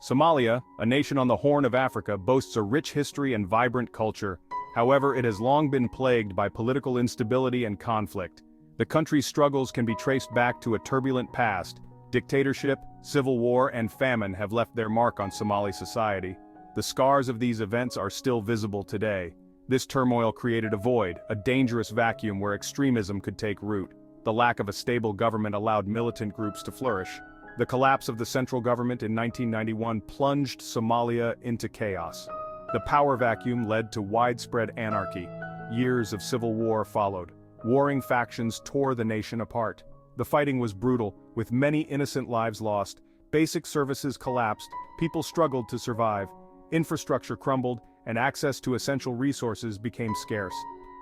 Somalia, a nation on the Horn of Africa, boasts a rich history and vibrant culture. However, it has long been plagued by political instability and conflict. The country's struggles can be traced back to a turbulent past. Dictatorship, civil war, and famine have left their mark on Somali society. The scars of these events are still visible today. This turmoil created a void, a dangerous vacuum where extremism could take root. The lack of a stable government allowed militant groups to flourish. The collapse of the central government in 1991 plunged Somalia into chaos. The power vacuum led to widespread anarchy. Years of civil war followed. Warring factions tore the nation apart. The fighting was brutal, with many innocent lives lost. Basic services collapsed, people struggled to survive. Infrastructure crumbled, and access to essential resources became scarce.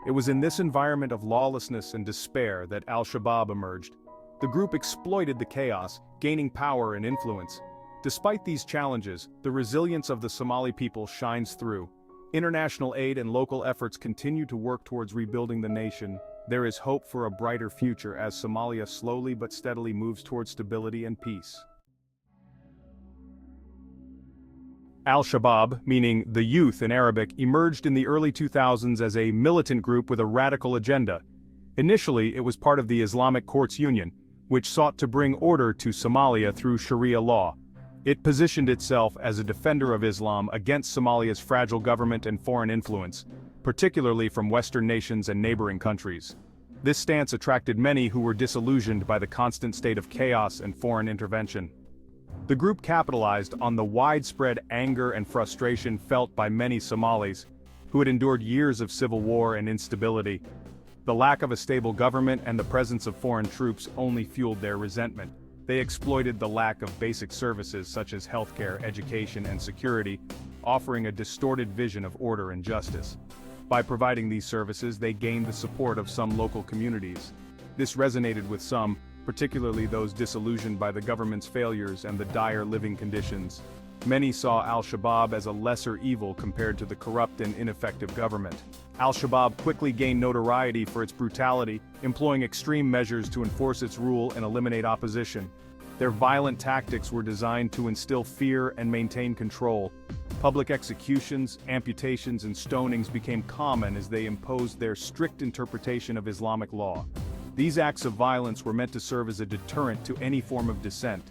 It was in this environment of lawlessness and despair that Al-Shabaab emerged. The group exploited the chaos, gaining power and influence. Despite these challenges, the resilience of the Somali people shines through. International aid and local efforts continue to work towards rebuilding the nation. There is hope for a brighter future as Somalia slowly but steadily moves towards stability and peace. Al-Shabaab, meaning the youth in Arabic, emerged in the early 2000s as a militant group with a radical agenda. Initially, it was part of the Islamic Courts Union, which sought to bring order to Somalia through Sharia law. It positioned itself as a defender of Islam against Somalia's fragile government and foreign influence, particularly from Western nations and neighboring countries. This stance attracted many who were disillusioned by the constant state of chaos and foreign intervention. The group capitalized on the widespread anger and frustration felt by many Somalis, who had endured years of civil war and instability. The lack of a stable government and the presence of foreign troops only fueled their resentment. They exploited the lack of basic services such as healthcare, education, and security, offering a distorted vision of order and justice. By providing these services, they gained the support of some local communities. This resonated with some, particularly those disillusioned by the government's failures and the dire living conditions. Many saw Al-Shabaab as a lesser evil compared to the corrupt and ineffective government. Al-Shabaab quickly gained notoriety for its brutality, employing extreme measures to enforce its rule and eliminate opposition. Their violent tactics were designed to instill fear and maintain control. Public executions, amputations, and stonings became common as they imposed their strict interpretation of Islamic law. These acts of violence were meant to serve as a deterrent to any form of dissent.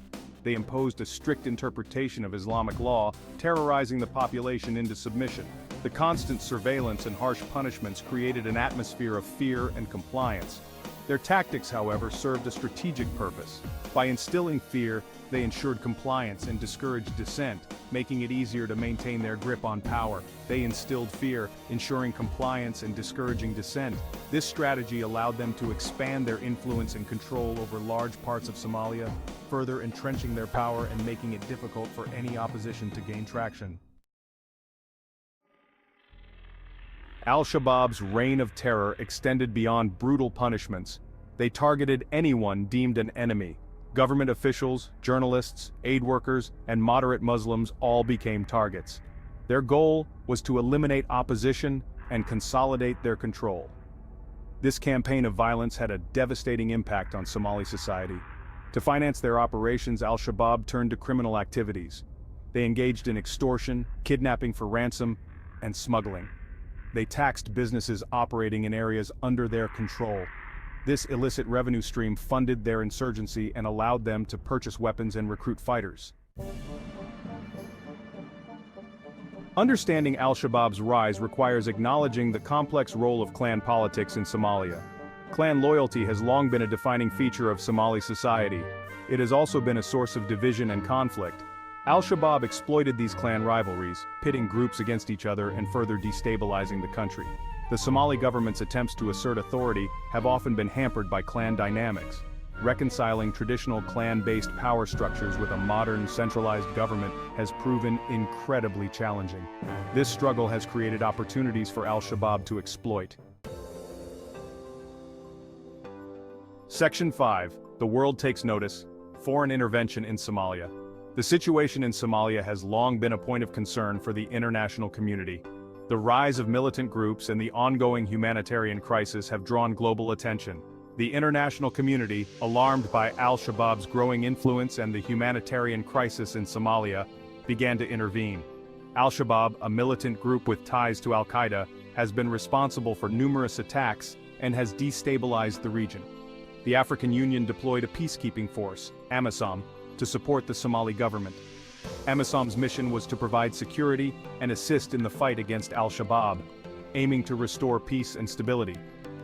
They imposed a strict interpretation of Islamic law, terrorizing the population into submission. The constant surveillance and harsh punishments created an atmosphere of fear and compliance. Their tactics, however, served a strategic purpose. By instilling fear, they ensured compliance and discouraged dissent, making it easier to maintain their grip on power. They instilled fear, ensuring compliance and discouraging dissent. This strategy allowed them to expand their influence and control over large parts of Somalia, further entrenching their power and making it difficult for any opposition to gain traction. Al-Shabaab's reign of terror extended beyond brutal punishments. They targeted anyone deemed an enemy. Government officials, journalists, aid workers, and moderate Muslims all became targets. Their goal was to eliminate opposition and consolidate their control. This campaign of violence had a devastating impact on Somali society. To finance their operations, Al-Shabaab turned to criminal activities. They engaged in extortion, kidnapping for ransom, and smuggling. They taxed businesses operating in areas under their control. This illicit revenue stream funded their insurgency and allowed them to purchase weapons and recruit fighters. Understanding Al-Shabaab's rise requires acknowledging the complex role of clan politics in Somalia. Clan loyalty has long been a defining feature of Somali society. It has also been a source of division and conflict. Al-Shabaab exploited these clan rivalries, pitting groups against each other and further destabilizing the country. The Somali government's attempts to assert authority have often been hampered by clan dynamics. Reconciling traditional clan-based power structures with a modern, centralized government has proven incredibly challenging. This struggle has created opportunities for Al-Shabaab to exploit. Section 5. The World Takes Notice. Foreign Intervention in Somalia. The situation in Somalia has long been a point of concern for the international community. The rise of militant groups and the ongoing humanitarian crisis have drawn global attention. The international community, alarmed by Al-Shabaab's growing influence and the humanitarian crisis in Somalia, began to intervene. Al-Shabaab, a militant group with ties to Al-Qaeda, has been responsible for numerous attacks and has destabilized the region. The African Union deployed a peacekeeping force, AMISOM, to support the Somali government. AMISOM's mission was to provide security and assist in the fight against Al-Shabaab, aiming to restore peace and stability.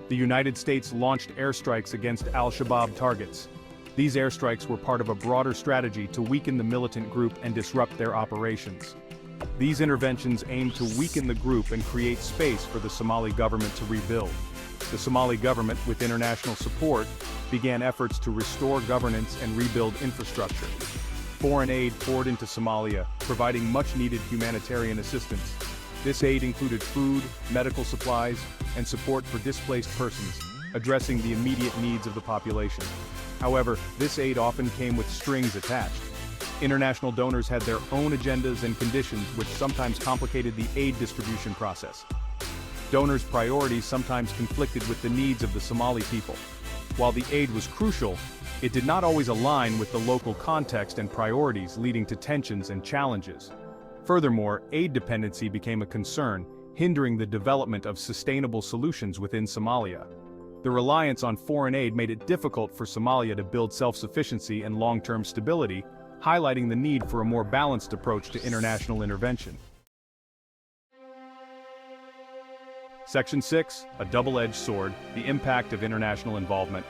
The United States launched airstrikes against Al-Shabaab targets. These airstrikes were part of a broader strategy to weaken the militant group and disrupt their operations. These interventions aimed to weaken the group and create space for the Somali government to rebuild. The Somali government, with international support, began efforts to restore governance and rebuild infrastructure. Foreign aid poured into Somalia, providing much-needed humanitarian assistance. This aid included food, medical supplies, and support for displaced persons, addressing the immediate needs of the population. However, this aid often came with strings attached. International donors had their own agendas and conditions which sometimes complicated the aid distribution process. Donors' priorities sometimes conflicted with the needs of the Somali people. While the aid was crucial, it did not always align with the local context and priorities, leading to tensions and challenges. Furthermore, aid dependency became a concern, hindering the development of sustainable solutions within Somalia. The reliance on foreign aid made it difficult for Somalia to build self-sufficiency and long-term stability, highlighting the need for a more balanced approach to international intervention. Section 6, a double-edged sword, the impact of international involvement.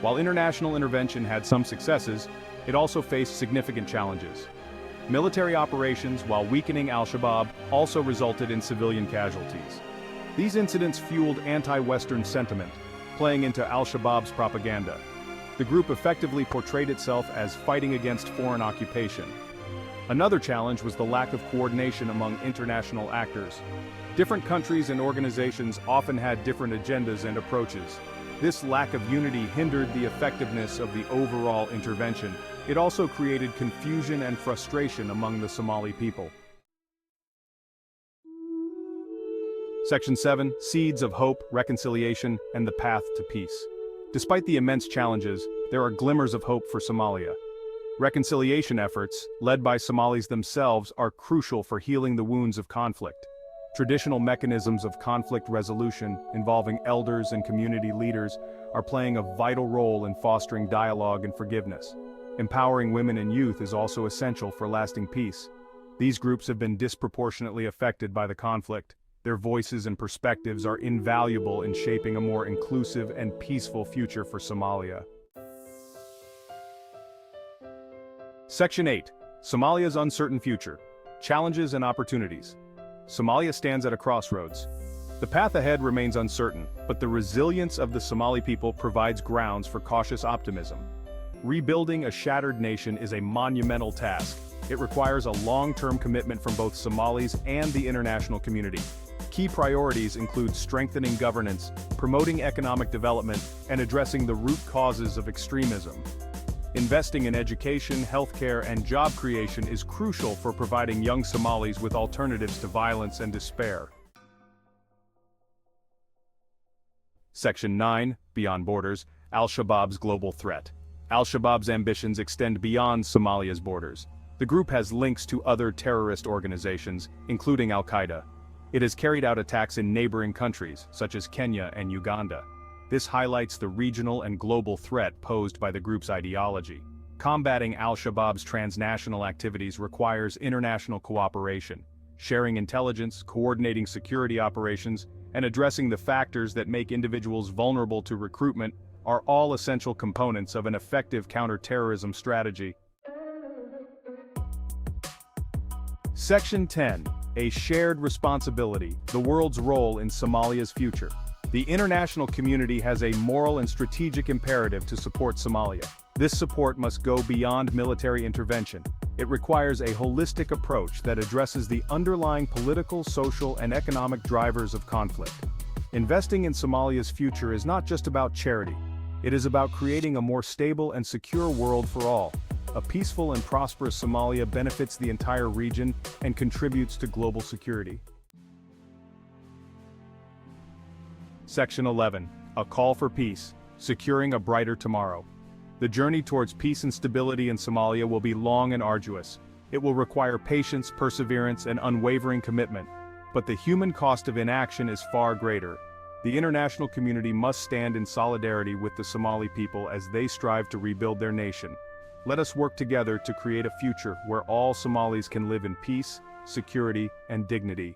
While international intervention had some successes, it also faced significant challenges. Military operations, while weakening Al-Shabaab, also resulted in civilian casualties. These incidents fueled anti-Western sentiment, playing into Al-Shabaab's propaganda. The group effectively portrayed itself as fighting against foreign occupation. Another challenge was the lack of coordination among international actors. Different countries and organizations often had different agendas and approaches. This lack of unity hindered the effectiveness of the overall intervention. It also created confusion and frustration among the Somali people. Section 7, Seeds of Hope, Reconciliation, and the Path to Peace. Despite the immense challenges, there are glimmers of hope for Somalia. Reconciliation efforts, led by Somalis themselves, are crucial for healing the wounds of conflict. Traditional mechanisms of conflict resolution, involving elders and community leaders, are playing a vital role in fostering dialogue and forgiveness. Empowering women and youth is also essential for lasting peace. These groups have been disproportionately affected by the conflict. Their voices and perspectives are invaluable in shaping a more inclusive and peaceful future for Somalia. Section 8, Somalia's Uncertain Future, Challenges and Opportunities. Somalia stands at a crossroads. The path ahead remains uncertain, but the resilience of the Somali people provides grounds for cautious optimism. Rebuilding a shattered nation is a monumental task. It requires a long-term commitment from both Somalis and the international community. Key priorities include strengthening governance, promoting economic development, and addressing the root causes of extremism. Investing in education, healthcare, and job creation is crucial for providing young Somalis with alternatives to violence and despair. Section 9, Beyond Borders, Al-Shabaab's Global Threat. Al-Shabaab's ambitions extend beyond Somalia's borders. The group has links to other terrorist organizations, including Al-Qaeda. It has carried out attacks in neighboring countries, such as Kenya and Uganda. This highlights the regional and global threat posed by the group's ideology. Combating Al-Shabaab's transnational activities requires international cooperation. Sharing intelligence, coordinating security operations, and addressing the factors that make individuals vulnerable to recruitment are all essential components of an effective counter-terrorism strategy. Section 10, A Shared Responsibility, the world's role in Somalia's future. The international community has a moral and strategic imperative to support Somalia. This support must go beyond military intervention. It requires a holistic approach that addresses the underlying political, social, and economic drivers of conflict. Investing in Somalia's future is not just about charity. It is about creating a more stable and secure world for all. A peaceful and prosperous Somalia benefits the entire region and contributes to global security. Section 11, A Call for Peace, Securing a Brighter Tomorrow. The journey towards peace and stability in Somalia will be long and arduous. It will require patience, perseverance, and unwavering commitment. But the human cost of inaction is far greater. The international community must stand in solidarity with the Somali people as they strive to rebuild their nation. Let us work together to create a future where all Somalis can live in peace, security, and dignity.